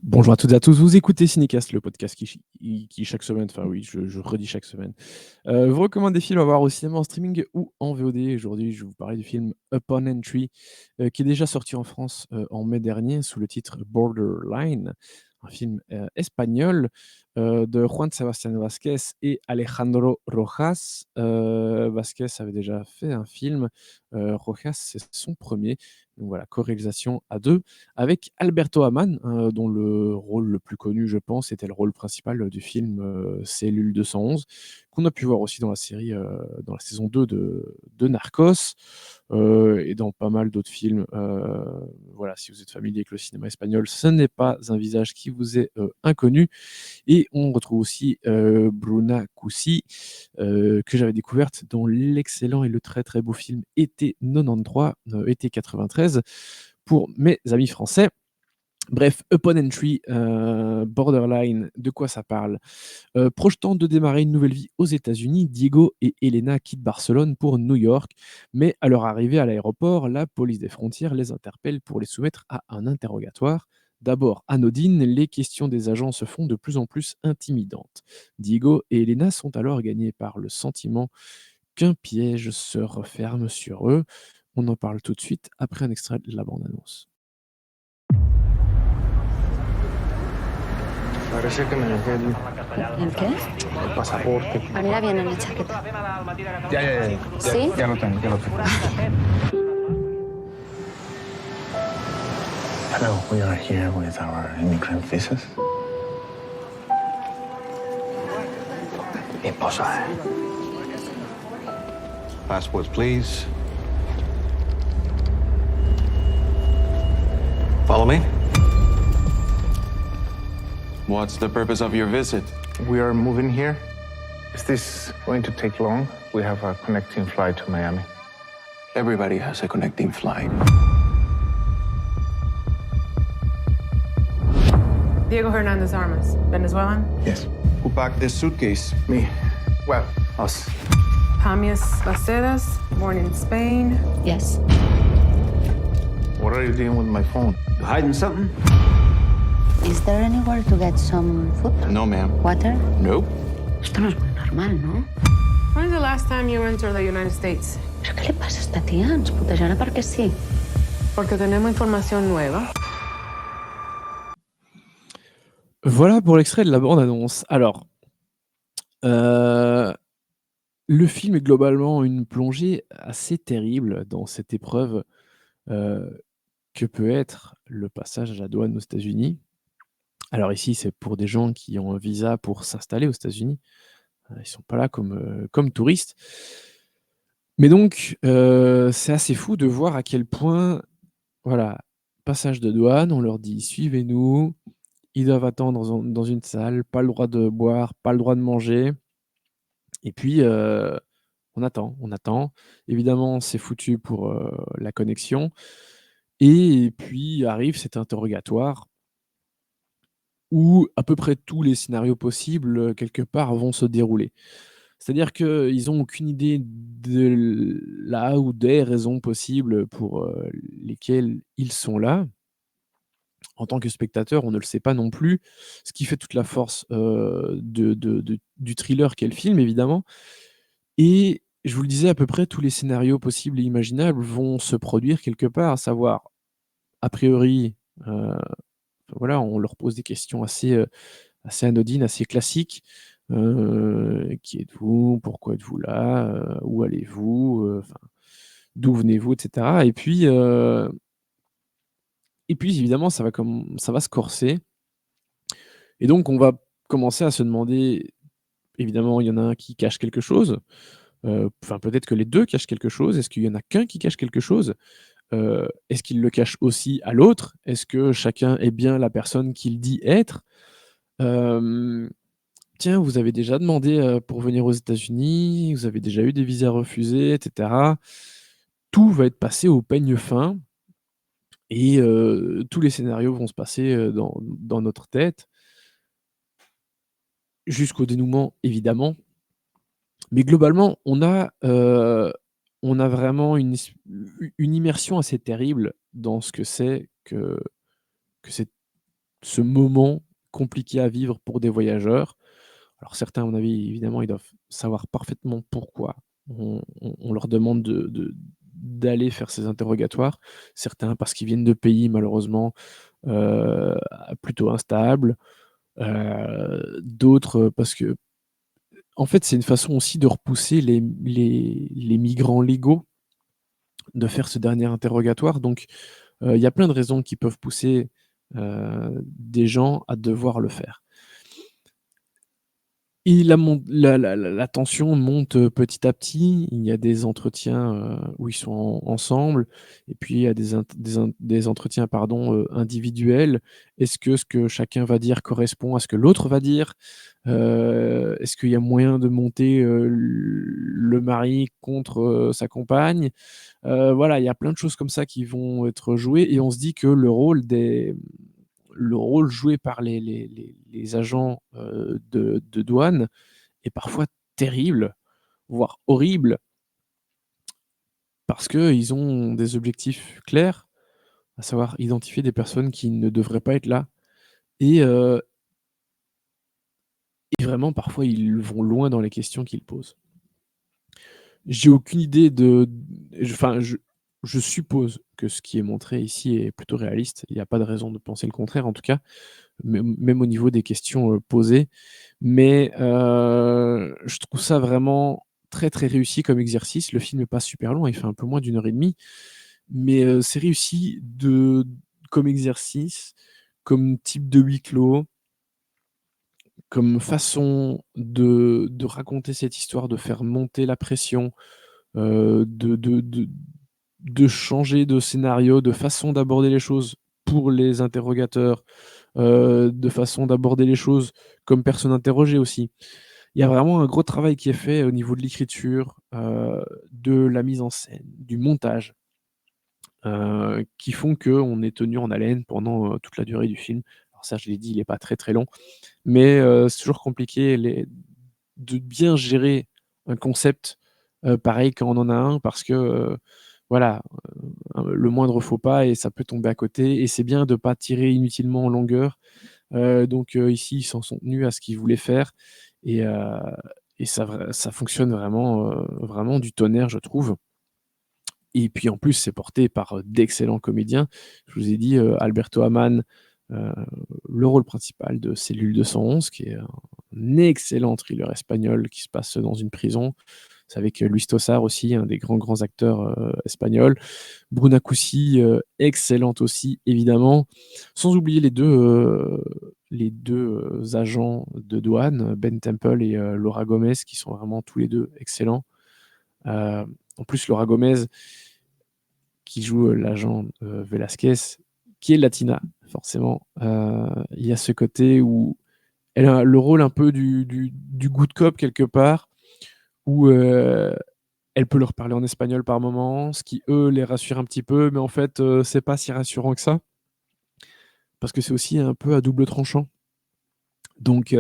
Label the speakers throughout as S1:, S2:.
S1: Bonjour à toutes et à tous, vous écoutez Cinécast, le podcast qui chaque semaine, enfin oui, je redis chaque semaine, vous recommande des films à voir au cinéma, en streaming ou en VOD. Aujourd'hui, je vais vous parler du film Upon Entry, qui est déjà sorti en France, en mai dernier sous le titre Borderline, un film, espagnol, de Juan Sebastián Vázquez et Alejandro Rojas. Vázquez avait déjà fait un film, Rojas, c'est son premier. Donc voilà, co-réalisation à 2 avec Alberto Hamann, dont le rôle le plus connu, je pense, était le rôle principal, du film, Cellule 211, qu'on a pu voir aussi dans la série, dans la saison 2 de Narcos, et dans pas mal d'autres films. Voilà, si vous êtes familier avec le cinéma espagnol, ce n'est pas un visage qui vous est, inconnu. Et on retrouve aussi, Bruna Coucy, que j'avais découverte dans l'excellent et le très, très beau film Été 93, Été 93, pour mes amis français. Bref, Upon Entry, Borderline, de quoi ça parle? Projetant de démarrer une nouvelle vie aux États-Unis, Diego et Elena quittent Barcelone pour New York, mais à leur arrivée à l'aéroport, la police des frontières les interpelle pour les soumettre à un interrogatoire. D'abord anodine, les questions des agents se font de plus en plus intimidantes. Diego et Elena sont alors gagnés par le sentiment qu'un piège se referme sur eux. On en parle tout de suite après un extrait de la bande-annonce.
S2: Parece que me dejé
S3: ¿El qué?
S2: el pasaporte.
S3: Ah, mira, viene en la chaqueta.
S2: Ya.
S3: ¿Sí?
S2: Ya lo tengo, ya lo tengo. Hello, we are here with our immigrant visas. Mi esposa,
S4: Passports, please. Follow me. What's the purpose of your visit?
S2: We are moving here. Is this going to take long? We have a connecting flight to Miami.
S4: Everybody has a connecting flight.
S5: Diego Hernandez Armas, Venezuelan.
S2: Yes.
S4: Who packed this suitcase?
S2: Me. Well, us.
S5: Jamias Bacedas, born in Spain.
S3: Yes.
S2: What are you doing with my phone?
S4: You hiding something?
S3: Is there anywhere to get some food?
S4: No, ma'am.
S3: Water?
S4: Nope.
S3: Esto no es muy normal, ¿no?
S5: When is the last time you entered the United States?
S3: ¿Pero qué le pasa a esta tía? Ens putejarà perquè sí.
S5: Porque tenemos información nueva.
S1: Voilà pour l'extrait de la bande-annonce. Alors, le film est globalement une plongée assez terrible dans cette épreuve, que peut être le passage à la douane aux États-Unis. Alors ici, c'est pour des gens qui ont un visa pour s'installer aux États-Unis. Ils sont pas là comme touristes. Mais donc, c'est assez fou de voir à quel point, voilà, passage de douane, on leur dit: «Suivez-nous». Ils doivent attendre dans une salle, pas le droit de boire, pas le droit de manger et puis, on attend, on attend. Évidemment, c'est foutu pour, la connexion et puis arrive cet interrogatoire où à peu près tous les scénarios possibles, quelque part, vont se dérouler. C'est-à-dire qu'ils ont aucune idée de la ou des raisons possibles pour, lesquelles ils sont là. En tant que spectateur, on ne le sait pas non plus, ce qui fait toute la force, du thriller qu'est le film, évidemment. Et je vous le disais, à peu près tous les scénarios possibles et imaginables vont se produire quelque part, à savoir, a priori, voilà, on leur pose des questions assez anodines, assez classiques. Qui êtes-vous? Pourquoi êtes-vous là? Où allez-vous? Enfin, d'où venez-vous? Et cetera. Et puis évidemment, ça va se corser et donc on va commencer à se demander, évidemment, il y en a un qui cache quelque chose, enfin peut-être que les 2 cachent quelque chose. Est-ce qu'il y en a qu'un qui cache quelque chose? Est-ce qu'il le cache aussi à l'autre? Est-ce que chacun est bien la personne qu'il dit être? Hem, tiens, vous avez déjà demandé, pour venir aux États-Unis? Vous avez déjà eu des visas refusés et cetera? Tout va être passé au peigne fin et tous les scénarios vont se passer, dans notre tête, jusqu'au dénouement évidemment. Mais globalement, on a vraiment une immersion assez terrible dans ce que c'est que cette ce moment compliqué à vivre pour des voyageurs. Alors certains, à mon avis, évidemment, ils doivent savoir parfaitement pourquoi on leur demande d'aller faire ces interrogatoires. Certains parce qu'ils viennent de pays malheureusement, heu, plutôt instables, d'autres parce que en fait, c'est une façon aussi de repousser les migrants légaux de faire ce dernier interrogatoire. Donc, il y a plein de raisons qui peuvent pousser, des gens à devoir le faire. Et la tension monte, petit à petit. Il y a des entretiens, où ils sont ensemble et puis il y a des entretiens, pardon, individuels. Est-ce que ce que chacun va dire correspond à ce que l'autre va dire? Est-ce qu'il y a moyen de monter, le mari contre, sa compagne? Voilà, il y a plein de choses comme ça qui vont être jouées et on se dit que le rôle joué par les agents, de douane est parfois terrible, voire horrible, parce qu'ils ont des objectifs clairs, à savoir identifier des personnes qui ne devraient pas être là et heu et vraiment parfois ils vont loin dans les questions qu'ils posent. J'ai aucune idée enfin je suppose que ce qui est montré ici est plutôt réaliste. Il y a pas de raison de penser le contraire en tout cas, même au niveau des questions, posées. Mais je trouve ça vraiment très, très réussi comme exercice. Le film est pas super long, il fait un peu moins d'1 heure et demie, mais c'est réussi comme exercice, comme type de huis clos, comme façon de raconter cette histoire, de faire monter la pression, de changer de scénario, de façon d'aborder les choses pour les interrogateurs, de façon d'aborder les choses comme personne interrogée aussi. Il y a vraiment un gros travail qui est fait au niveau de l'écriture, de la mise en scène, du montage, qui font qu'on est tenu en haleine pendant, toute la durée du film. Alors ça, je l'ai dit, il est pas très, très long, mais c'est toujours compliqué de bien gérer un concept, pareil quand on en a un parce que, voilà, le moindre faux pas et ça peut tomber à côté et c'est bien de pas tirer inutilement en longueur. Donc ici, ils s'en sont tenus à ce qu'ils voulaient faire et heu et ça fonctionne vraiment, vraiment du tonnerre, je trouve et puis en plus, c'est porté par, d'excellents comédiens. Je vous ai dit, Alberto Hamann, heu, le rôle principal de Cellule 211 qui est un excellent thriller espagnol qui se passe dans une prison. C'est avec, Luis Tosar aussi, un des grands, grands acteurs, espagnols. Bruna Coucy, excellente aussi évidemment. Sans oublier les 2 agents de douane, Ben Temple et Laura Gomez qui sont vraiment tous les 2 excellents. En plus Laura Gomez qui joue, l'agent, Velasquez, qui est latina forcément. Il y a ce côté où elle a le rôle un peu du good cop quelque part où, elle peut leur parler en espagnol par moments, ce qui eux les rassure un petit peu, mais en fait, c'est pas si rassurant que ça, parce que c'est aussi un peu à double tranchant. Donc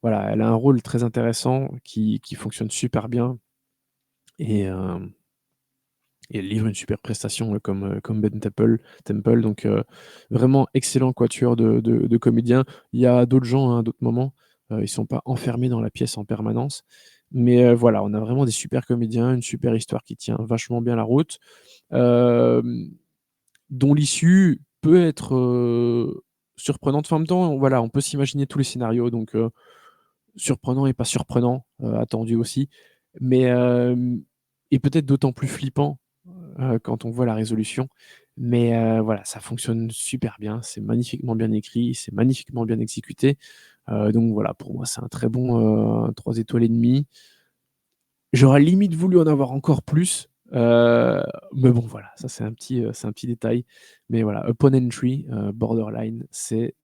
S1: voilà, elle a un rôle très intéressant qui fonctionne super bien et hem et elle livre une super prestation, comme Ben Temple donc vraiment excellent quatuor de comédiens. Il y a d'autres gens, hein, à d'autres moments, ils sont pas enfermés dans la pièce en permanence. Mais voilà, on a vraiment des super comédiens, une super histoire qui tient vachement bien la route, hem, dont l'issue peut être, surprenante. Enfin, en même temps, voilà, on peut s'imaginer tous les scénarios donc surprenant et pas surprenant, attendu aussi. Mais et peut-être d'autant plus flippant quand on voit la résolution. Mais voilà, ça fonctionne super bien, c'est magnifiquement bien écrit, c'est magnifiquement bien exécuté. Donc voilà, pour moi, c'est un très bon, 3 étoiles et demie. J'aurais limite voulu en avoir encore plus, mais bon voilà, ça c'est un petit détail. Mais voilà, Upon Entry, Borderline, c'est,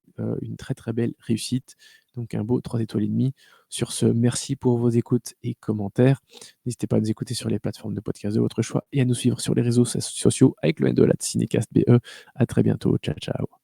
S1: une très, très belle réussite. Donc un beau 3 étoiles et demie. Sur ce, merci pour vos écoutes et commentaires. N'hésitez pas à nous écouter sur les plateformes de podcast de votre choix et à nous suivre sur les réseaux sociaux avec le handle @cinécastBE. À très bientôt. Ciao, ciao.